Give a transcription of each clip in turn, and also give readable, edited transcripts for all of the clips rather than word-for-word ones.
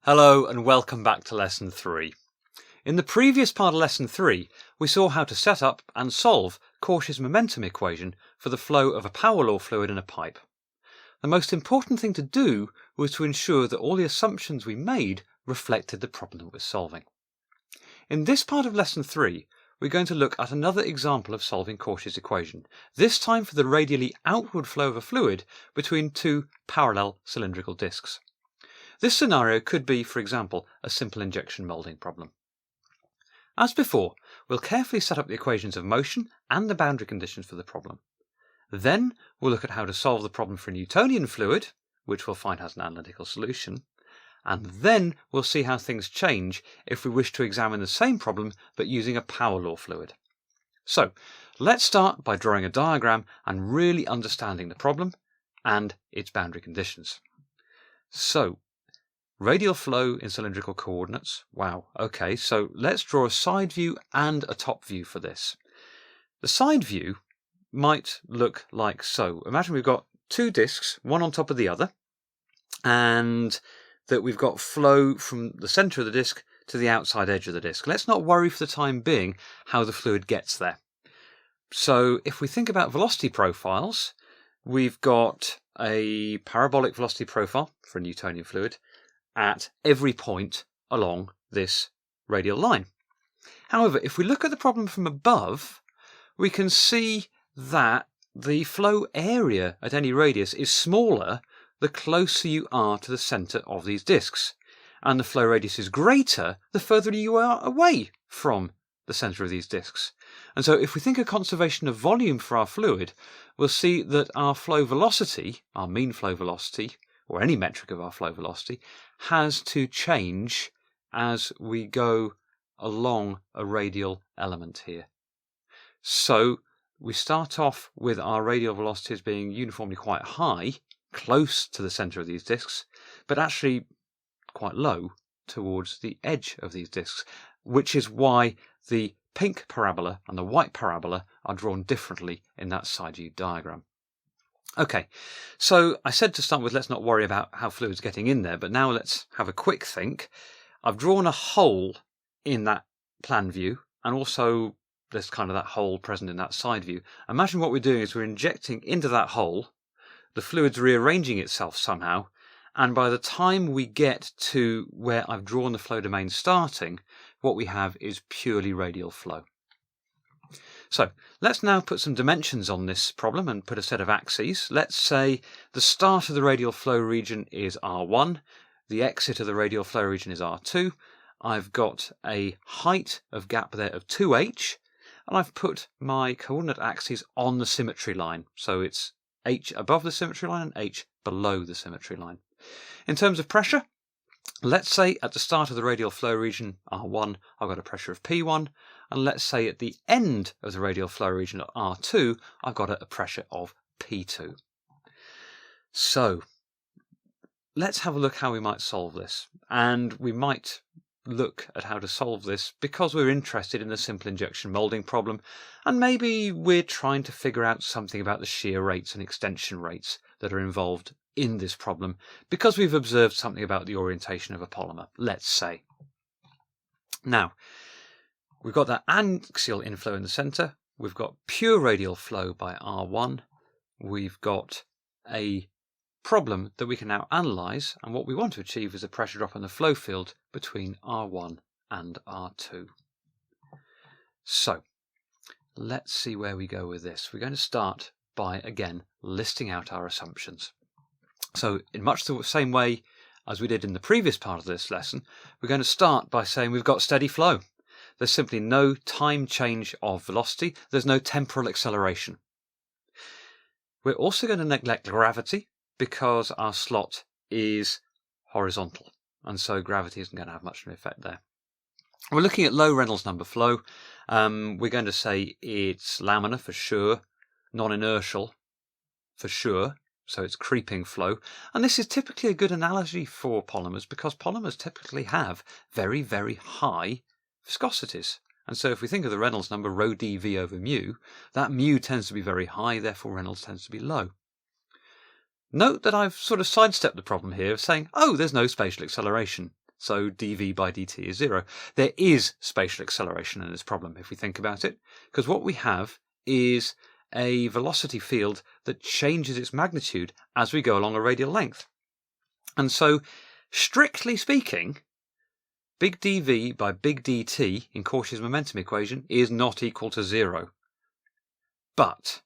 Hello and welcome back to Lesson 3. In the previous part of Lesson 3, we saw how to set up and solve Cauchy's momentum equation for the flow of a power law fluid in a pipe. The most important thing to do was to ensure that all the assumptions we made reflected the problem that we're solving. In this part of Lesson 3, we're going to look at another example of solving Cauchy's equation, this time for the radially outward flow of a fluid between two parallel cylindrical discs. This scenario could be, for example, a simple injection moulding problem. As before, we'll carefully set up the equations of motion and the boundary conditions for the problem. Then we'll look at how to solve the problem for a Newtonian fluid, which we'll find has an analytical solution, and then we'll see how things change if we wish to examine the same problem but using a power law fluid. So, let's start by drawing a diagram and really understanding the problem and its boundary conditions. So, radial flow in cylindrical coordinates. Wow, okay, so let's draw a side view and a top view for this. The side view might look like so. Imagine we've got two discs, one on top of the other, and that we've got flow from the centre of the disc to the outside edge of the disc. Let's not worry for the time being how the fluid gets there. So if we think about velocity profiles, we've got a parabolic velocity profile for a Newtonian fluid at every point along this radial line. However, if we look at the problem from above, we can see that the flow area at any radius is smaller the closer you are to the centre of these discs, and the flow radius is greater the further you are away from the centre of these discs. And so if we think of conservation of volume for our fluid, we'll see that our flow velocity, our mean flow velocity, or any metric of our flow velocity, has to change as we go along a radial element here. So we start off with our radial velocities being uniformly quite high, close to the centre of these discs, but actually quite low towards the edge of these discs, which is why the pink parabola and the white parabola are drawn differently in that side view diagram. Okay, so I said to start with, let's not worry about how fluid's getting in there, but now let's have a quick think. I've drawn a hole in that plan view, and also there's kind of that hole present in that side view. Imagine what we're doing is we're injecting into that hole, the fluid's rearranging itself somehow, and by the time we get to where I've drawn the flow domain starting, what we have is purely radial flow. So let's now put some dimensions on this problem and put a set of axes. Let's say the start of the radial flow region is R1, the exit of the radial flow region is R2. I've got a height of gap there of 2h, and I've put my coordinate axes on the symmetry line. So it's h above the symmetry line and h below the symmetry line. In terms of pressure, let's say at the start of the radial flow region R1, I've got a pressure of P1, and let's say at the end of the radial flow region at R2, I've got a pressure of P2. So let's have a look how we might solve this, and we might look at how to solve this because we're interested in the simple injection moulding problem, and maybe we're trying to figure out something about the shear rates and extension rates that are involved in this problem because we've observed something about the orientation of a polymer, let's say. Now, we've got that axial inflow in the centre, we've got pure radial flow by R1, we've got a problem that we can now analyse, and what we want to achieve is a pressure drop in the flow field between R1 and R2. So, let's see where we go with this. We're going to start by, again, listing out our assumptions. So, in much the same way as we did in the previous part of this lesson, we're going to start by saying we've got steady flow. There's simply no time change of velocity. There's no temporal acceleration. We're also going to neglect gravity because our slot is horizontal, and so gravity isn't going to have much of an effect there. We're looking at low Reynolds number flow. We're going to say it's laminar for sure, non-inertial for sure, so it's creeping flow. And this is typically a good analogy for polymers because polymers typically have very, very high viscosities. And so if we think of the Reynolds number, rho dV over mu, that mu tends to be very high, therefore Reynolds tends to be low. Note that I've sort of sidestepped the problem here of saying, oh, there's no spatial acceleration. so dv by dt is 0. There is spatial acceleration in this problem, if we think about it, because what we have is a velocity field that changes its magnitude as we go along a radial length. And so, strictly speaking, big dv by big dt in Cauchy's momentum equation is not equal to 0. But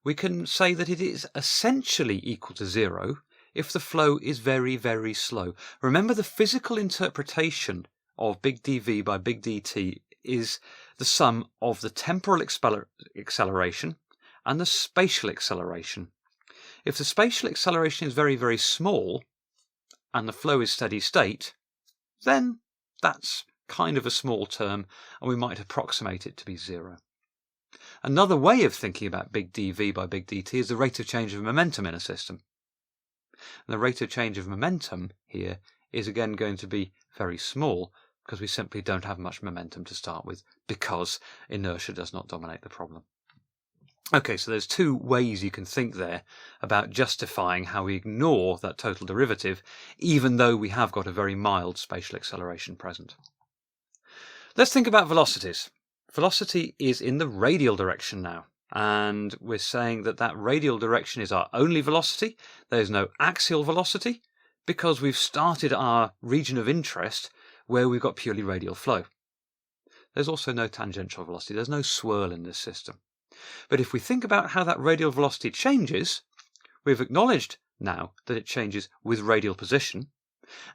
we can say that it is essentially equal to 0 if the flow is very, very slow. Remember, the physical interpretation of big dv by big dt is the sum of the temporal acceleration and the spatial acceleration. If the spatial acceleration is very, very small and the flow is steady state, then that's kind of a small term and we might approximate it to be 0. Another way of thinking about big dv by big dt is the rate of change of momentum in a system. And the rate of change of momentum here is again going to be very small because we simply don't have much momentum to start with because inertia does not dominate the problem. Okay, so there's two ways you can think there about justifying how we ignore that total derivative even though we have got a very mild spatial acceleration present. Let's think about velocities. Velocity is in the radial direction now. And we're saying that that radial direction is our only velocity. There's no axial velocity because we've started our region of interest where we've got purely radial flow. There's also no tangential velocity. There's no swirl in this system. But if we think about how that radial velocity changes, we've acknowledged now that it changes with radial position.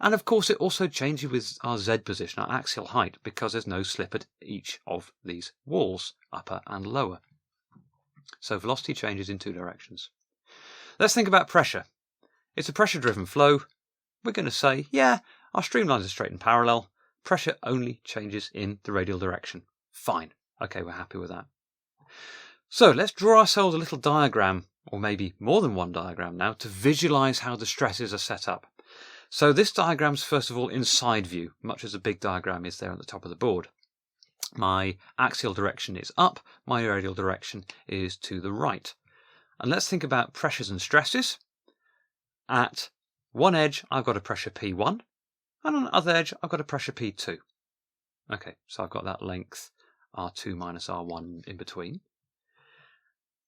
And of course it also changes with our z position, our axial height, because there's no slip at each of these walls, upper and lower. So velocity changes in two directions. Let's think about pressure. It's a pressure-driven flow. We're going to say, yeah, our streamlines are straight and parallel. Pressure only changes in the radial direction. Fine. Okay, we're happy with that. So let's draw ourselves a little diagram, or maybe more than one diagram now, to visualize how the stresses are set up. So this diagram's first of all in side view, much as a big diagram is there at the top of the board. My axial direction is up, my radial direction is to the right. And let's think about pressures and stresses. At one edge, I've got a pressure P1, and on the other edge, I've got a pressure P2. Okay, so I've got that length R2 minus R1 in between.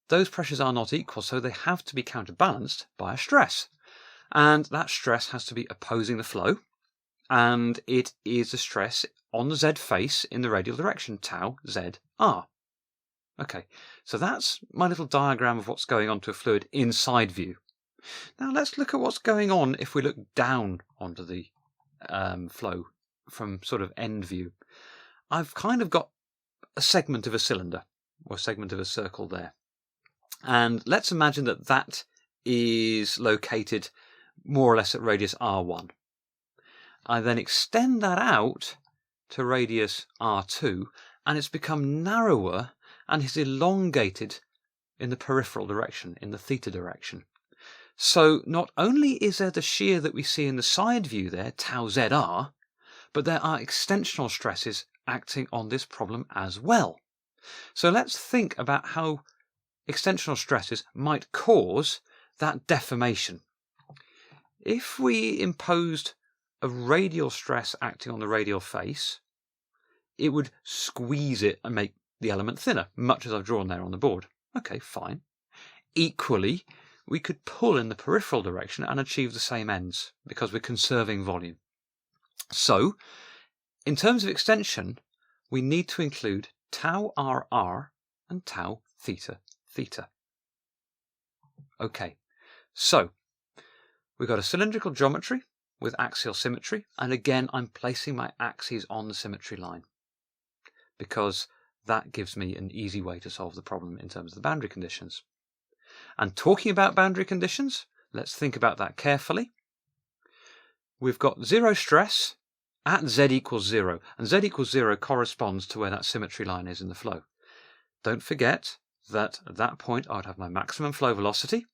Those pressures are not equal, so they have to be counterbalanced by a stress. And that stress has to be opposing the flow, and it is a stress on the z face in the radial direction, tau zr. Okay, so that's my little diagram of what's going on to a fluid in side view. Now let's look at what's going on if we look down onto the flow from sort of end view. I've kind of got a segment of a cylinder, or a segment of a circle there. And let's imagine that that is located more or less at radius r1. I then extend that out to radius r2, and it's become narrower and is elongated in the peripheral direction, in the theta direction. So not only is there the shear that we see in the side view there, tau zr, but there are extensional stresses acting on this problem as well. So let's think about how extensional stresses might cause that deformation. If we imposed a radial stress acting on the radial face, it would squeeze it and make the element thinner, much as I've drawn there on the board. Okay, fine. Equally, we could pull in the peripheral direction and achieve the same ends because we're conserving volume. So, in terms of extension, we need to include tau rr and tau theta theta. Okay, so we've got a cylindrical geometry with axial symmetry, and again I'm placing my axes on the symmetry line because that gives me an easy way to solve the problem in terms of the boundary conditions. And talking about boundary conditions, let's think about that carefully. We've got zero stress at z equals 0, and z equals 0 corresponds to where that symmetry line is in the flow. Don't forget that at that point I would have my maximum flow velocity,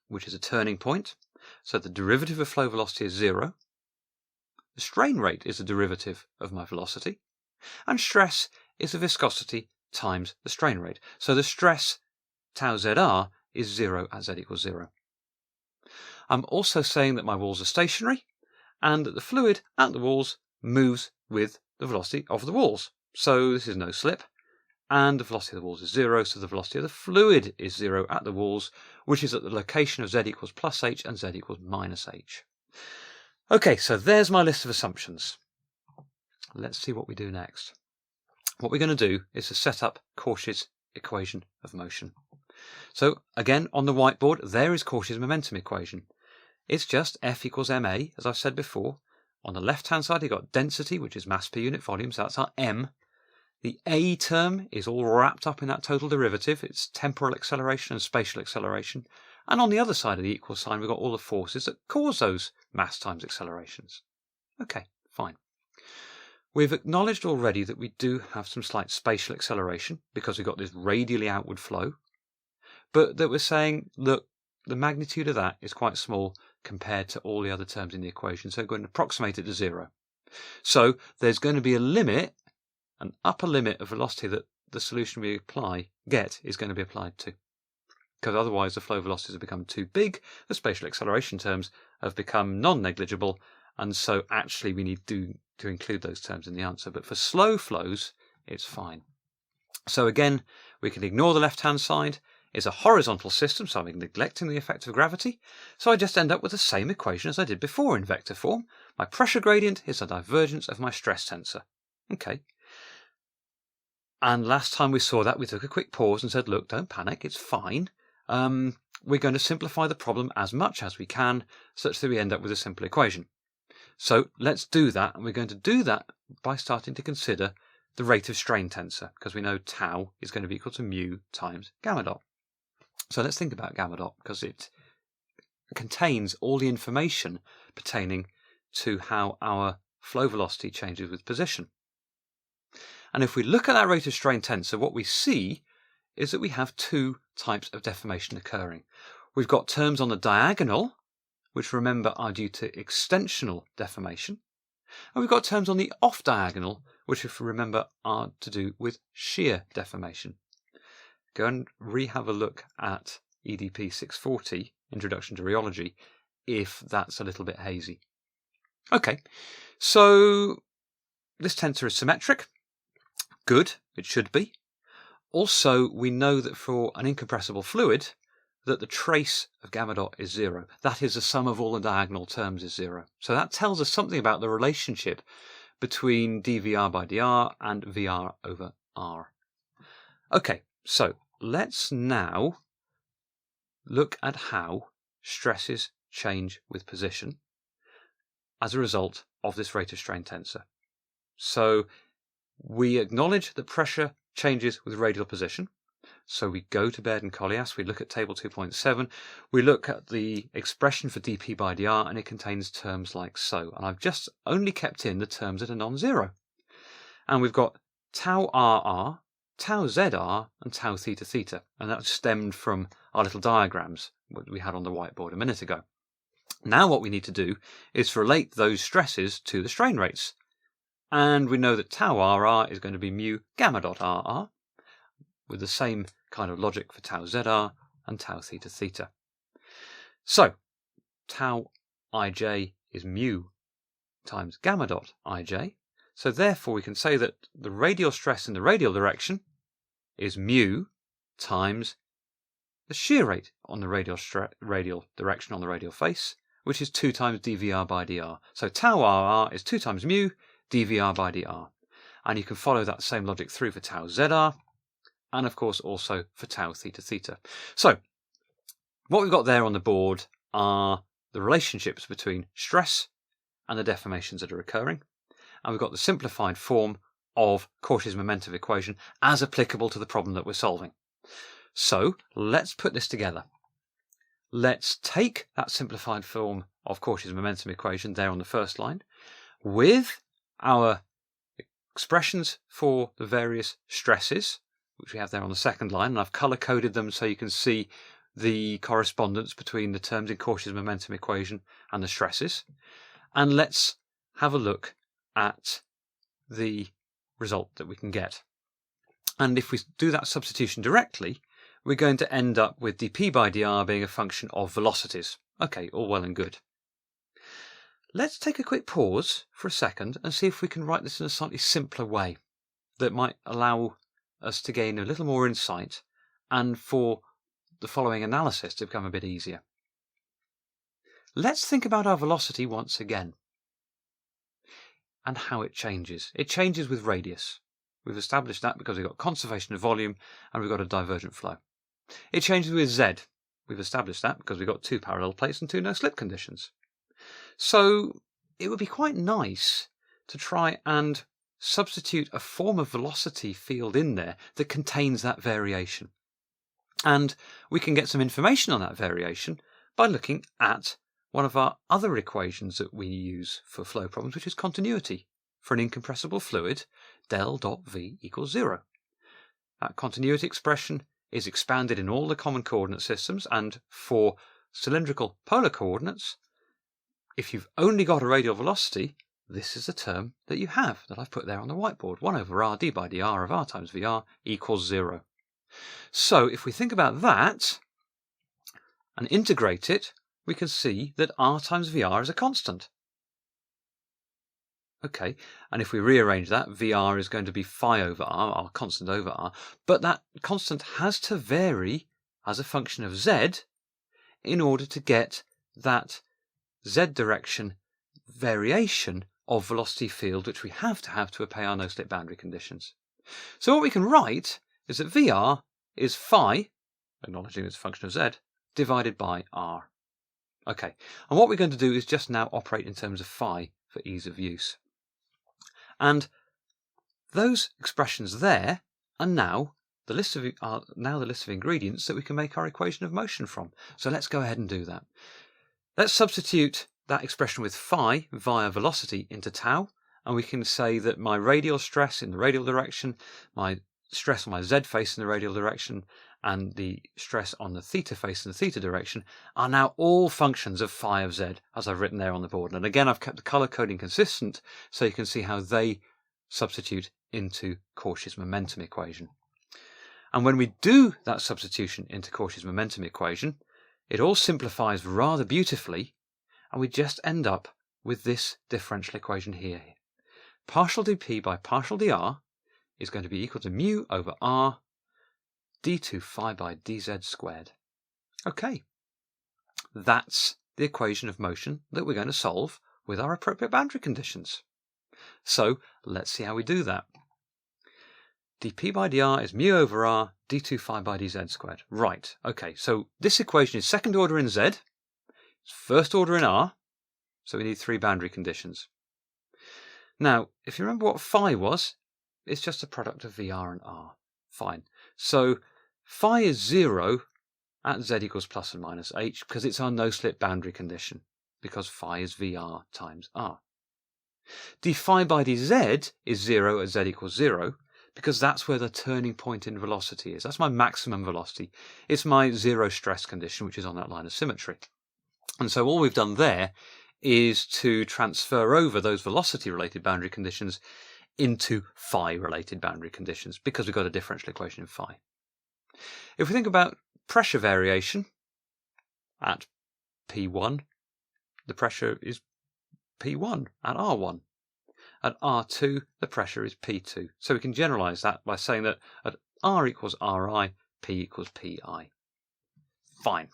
which is a turning point. So the derivative of flow velocity is 0. The strain rate is the derivative of my velocity. And stress is the viscosity times the strain rate. So the stress tau zr is 0 at z equals 0. I'm also saying that my walls are stationary, and that the fluid at the walls moves with the velocity of the walls. So this is no slip, and the velocity of the walls is 0, so the velocity of the fluid is 0 at the walls, which is at the location of z equals plus h and z equals minus h. Okay, so there's my list of assumptions. Let's see what we do next. What we're going to do is to set up Cauchy's equation of motion. So again, on the whiteboard, there is Cauchy's momentum equation. It's just F equals ma, as I've said before. On the left-hand side, you've got density, which is mass per unit volume, so that's our m. The a term is all wrapped up in that total derivative. It's temporal acceleration and spatial acceleration. And on the other side of the equal sign, we've got all the forces that cause those mass times accelerations. Okay, fine. We've acknowledged already that we do have some slight spatial acceleration because we've got this radially outward flow, but that we're saying, look, the magnitude of that is quite small compared to all the other terms in the equation, so we're going to approximate it to 0. So there's going to be a limit, an upper limit of velocity that the solution we get is going to be applied to, because otherwise the flow velocities have become too big, the spatial acceleration terms have become non-negligible, and so actually we need to include those terms in the answer. But for slow flows, it's fine. So again, we can ignore the left-hand side. It's a horizontal system, so I'm neglecting the effect of gravity. So I just end up with the same equation as I did before in vector form. My pressure gradient is the divergence of my stress tensor. Okay. And last time we saw that, we took a quick pause and said, look, don't panic, it's fine. We're going to simplify the problem as much as we can, such that we end up with a simple equation. So let's do that, and we're going to do that by starting to consider the rate of strain tensor, because we know tau is going to be equal to mu times gamma dot. So let's think about gamma dot, because it contains all the information pertaining to how our flow velocity changes with position. And if we look at that rate of strain tensor, what we see is that we have two types of deformation occurring. We've got terms on the diagonal, which remember are due to extensional deformation, and we've got terms on the off diagonal, which if we remember are to do with shear deformation. Go and have a look at EPD650, Introduction to Rheology, if that's a little bit hazy. Okay, so this tensor is symmetric. Good, it should be. Also, we know that for an incompressible fluid, that the trace of gamma dot is 0. That is, the sum of all the diagonal terms is 0. So that tells us something about the relationship between dVr by dr and Vr over r. Okay, so let's now look at how stresses change with position as a result of this rate of strain tensor. So we acknowledge that pressure changes with radial position. So we go to Baird and Collias, we look at table 2.7, we look at the expression for dP by dr, and it contains terms like so. And I've just only kept in the terms that are non-zero. And we've got tau rr, tau zr, and tau theta theta. And that stemmed from our little diagrams that we had on the whiteboard a minute ago. Now what we need to do is relate those stresses to the strain rates. And we know that tau rr is going to be mu gamma dot rr, with the same kind of logic for tau zr and tau theta theta. So tau ij is mu times gamma dot ij. So therefore we can say that the radial stress in the radial direction is mu times the shear rate on the radial direction on the radial face, which is 2 times dVr by dr. So tau rr is 2 times mu dVr by dr. And you can follow that same logic through for tau zr, and of course also for tau theta theta. So what we've got there on the board are the relationships between stress and the deformations that are occurring, and we've got the simplified form of Cauchy's momentum equation as applicable to the problem that we're solving. So let's put this together. Let's take that simplified form of Cauchy's momentum equation there on the first line with our expressions for the various stresses, which we have there on the second line, and I've color-coded them so you can see the correspondence between the terms in Cauchy's momentum equation and the stresses. And let's have a look at the result that we can get. And if we do that substitution directly, we're going to end up with dP by dr being a function of velocities. Okay, all well and good. Let's take a quick pause for a second and see if we can write this in a slightly simpler way that might allow us to gain a little more insight and for the following analysis to become a bit easier. Let's think about our velocity once again and how it changes. It changes with radius. We've established that because we've got conservation of volume and we've got a divergent flow. It changes with z. We've established that because we've got two parallel plates and two no-slip conditions. So it would be quite nice to try and substitute a form of velocity field in there that contains that variation. And we can get some information on that variation by looking at one of our other equations that we use for flow problems, which is continuity. For an incompressible fluid, del dot v equals 0. That continuity expression is expanded in all the common coordinate systems, and for cylindrical polar coordinates, if you've only got a radial velocity, this is the term that you have, that I've put there on the whiteboard. 1 over r d by dr of r times vr equals 0. So if we think about that and integrate it, we can see that r times vr is a constant. Okay, and if we rearrange that, vr is going to be phi over r, our constant over r, but that constant has to vary as a function of z in order to get that z direction variation of velocity field, which we have to obey our no-slip boundary conditions. So what we can write is that vr is phi, acknowledging it's a function of z, divided by r. Okay, and what we're going to do is just now operate in terms of phi for ease of use. And those expressions there are now the list of ingredients that we can make our equation of motion from. So let's go ahead and do that. Let's substitute that expression with phi via velocity into tau, and we can say that my radial stress in the radial direction, my stress on my z face in the radial direction, and the stress on the theta face in the theta direction are now all functions of phi of z, as I've written there on the board. And again, I've kept the colour coding consistent so you can see how they substitute into Cauchy's momentum equation. And when we do that substitution into Cauchy's momentum equation, it all simplifies rather beautifully, and we just end up with this differential equation here. Partial dp by partial dr is going to be equal to mu over r d2 phi by dz squared. Okay, that's the equation of motion that we're going to solve with our appropriate boundary conditions. So let's see how we do that. dp by dr is mu over r d2 phi by dz squared. Right, okay, so this equation is second order in z, it's first order in r, so we need three boundary conditions. Now, if you remember what phi was, it's just a product of vr and r. Fine. So phi is 0 at z equals plus and minus h because it's our no-slip boundary condition, because phi is vr times r. d phi by dz is 0 at z equals 0 because that's where the turning point in velocity is. That's my maximum velocity. It's my zero stress condition, which is on that line of symmetry. And so all we've done there is to transfer over those velocity-related boundary conditions into phi-related boundary conditions because we've got a differential equation in phi. If we think about pressure variation at P1, the pressure is P1 at R1. At R2, the pressure is P2. So we can generalize that by saying that at R equals Ri, P equals Pi. Fine.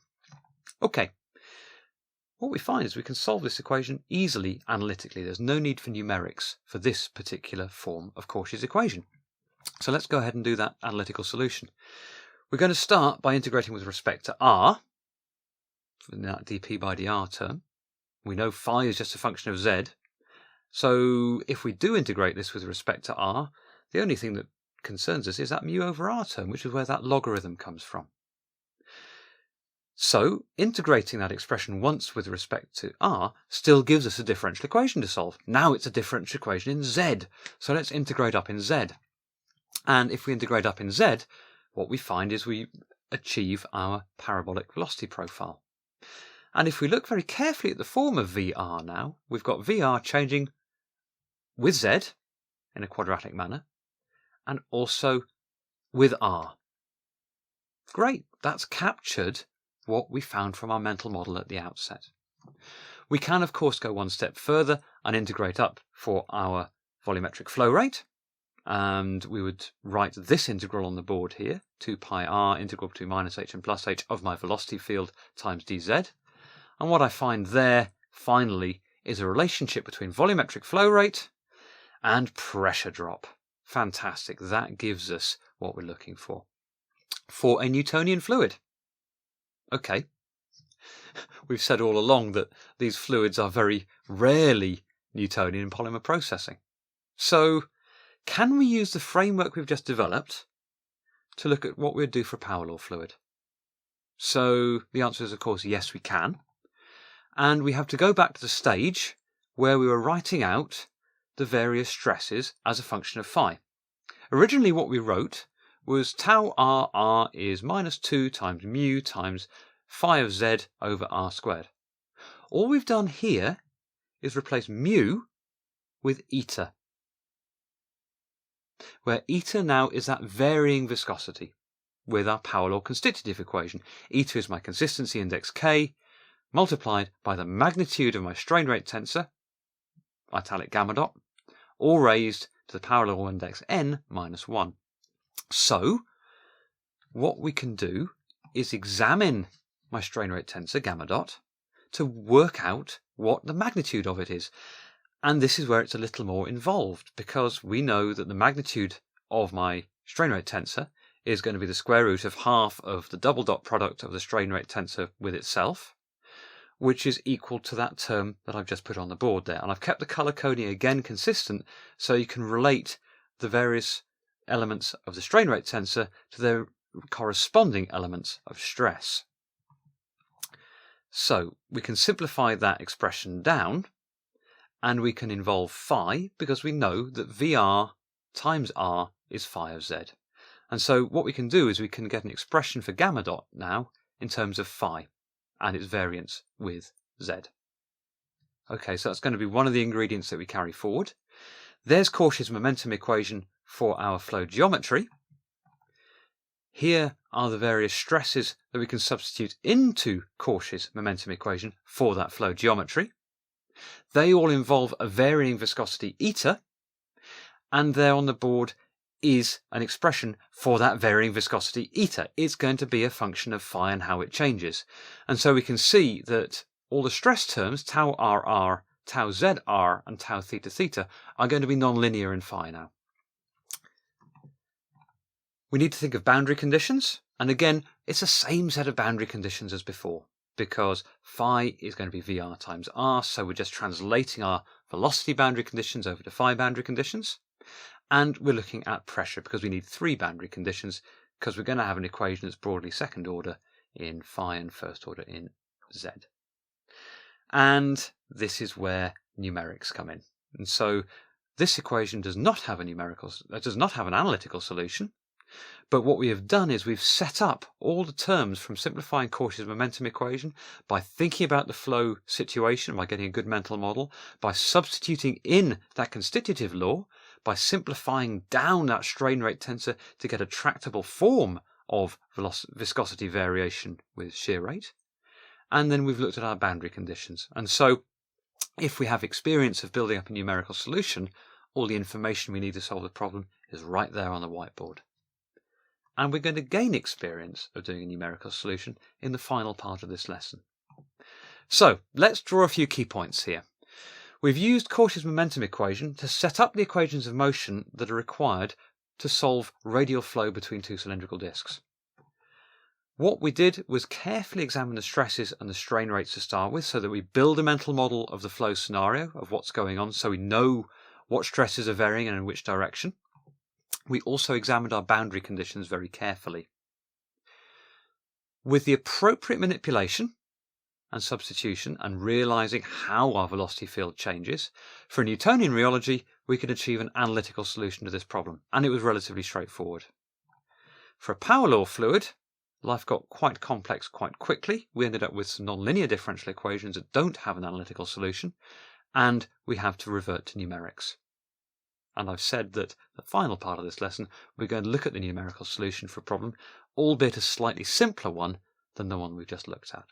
Okay. What we find is we can solve this equation easily analytically. There's no need for numerics for this particular form of Cauchy's equation. So let's go ahead and do that analytical solution. We're going to start by integrating with respect to r, in that dp by dr term. We know phi is just a function of z. So if we do integrate this with respect to r, the only thing that concerns us is that mu over r term, which is where that logarithm comes from. So integrating that expression once with respect to r still gives us a differential equation to solve. Now it's a differential equation in z. So let's integrate up in z. And if we integrate up in z, what we find is we achieve our parabolic velocity profile. And if we look very carefully at the form of VR now, we've got VR changing with z in a quadratic manner and also with r. Great, that's captured what we found from our mental model at the outset. We can, of course, go one step further and integrate up for our volumetric flow rate. And we would write this integral on the board here, 2 pi r integral between minus h and plus h of my velocity field times dz. And what I find there, finally, is a relationship between volumetric flow rate and pressure drop. Fantastic. That gives us what we're looking for a Newtonian fluid. Okay. We've said all along that these fluids are very rarely Newtonian in polymer processing. So, can we use the framework we've just developed to look at what we'd do for a power law fluid? So, the answer is, of course, yes, we can. And we have to go back to the stage where we were writing out the various stresses as a function of phi. Originally, what we wrote was tau r is minus 2 times mu times phi of z over r squared. All we've done here is replace mu with eta, where eta now is that varying viscosity with our power law constitutive equation. Eta is my consistency index k, multiplied by the magnitude of my strain rate tensor, italic gamma dot, all raised to the power law index n minus 1. So, what we can do is examine my strain rate tensor, gamma dot, to work out what the magnitude of it is. And this is where it's a little more involved, because we know that the magnitude of my strain rate tensor is going to be the square root of half of the double dot product of the strain rate tensor with itself, which is equal to that term that I've just put on the board there. And I've kept the color coding again consistent so you can relate the various elements of the strain rate tensor to their corresponding elements of stress. So we can simplify that expression down, and we can involve phi because we know that VR times R is phi of Z. And so what we can do is we can get an expression for gamma dot now in terms of phi and its variance with Z. Okay, so that's going to be one of the ingredients that we carry forward. There's Cauchy's momentum equation for our flow geometry. Here are the various stresses that we can substitute into Cauchy's momentum equation for that flow geometry. They all involve a varying viscosity eta, and there on the board is an expression for that varying viscosity eta. It's going to be a function of phi and how it changes. And so we can see that all the stress terms, tau rr, tau zr, and tau theta theta, are going to be nonlinear in phi now. We need to think of boundary conditions, and again, it's the same set of boundary conditions as before, because phi is going to be VR times R, so we're just translating our velocity boundary conditions over to phi boundary conditions. And we're looking at pressure because we need 3 boundary conditions, because we're going to have an equation that's broadly second order in phi and first order in Z. And this is where numerics come in. And so this equation does not have an analytical solution. But what we have done is we've set up all the terms from simplifying Cauchy's momentum equation by thinking about the flow situation, by getting a good mental model, by substituting in that constitutive law, by simplifying down that strain rate tensor to get a tractable form of viscosity variation with shear rate. And then we've looked at our boundary conditions. And so if we have experience of building up a numerical solution, all the information we need to solve the problem is right there on the whiteboard. And we're going to gain experience of doing a numerical solution in the final part of this lesson. So let's draw a few key points here. We've used Cauchy's momentum equation to set up the equations of motion that are required to solve radial flow between 2 cylindrical disks. What we did was carefully examine the stresses and the strain rates to start with so that we build a mental model of the flow scenario of what's going on so we know what stresses are varying and in which direction. We also examined our boundary conditions very carefully. With the appropriate manipulation and substitution and realizing how our velocity field changes, for Newtonian rheology, we could achieve an analytical solution to this problem, and it was relatively straightforward. For a power law fluid, life got quite complex quite quickly. We ended up with some nonlinear differential equations that don't have an analytical solution, and we have to revert to numerics. And I've said that the final part of this lesson, we're going to look at the numerical solution for a problem, albeit a slightly simpler one than the one we've just looked at.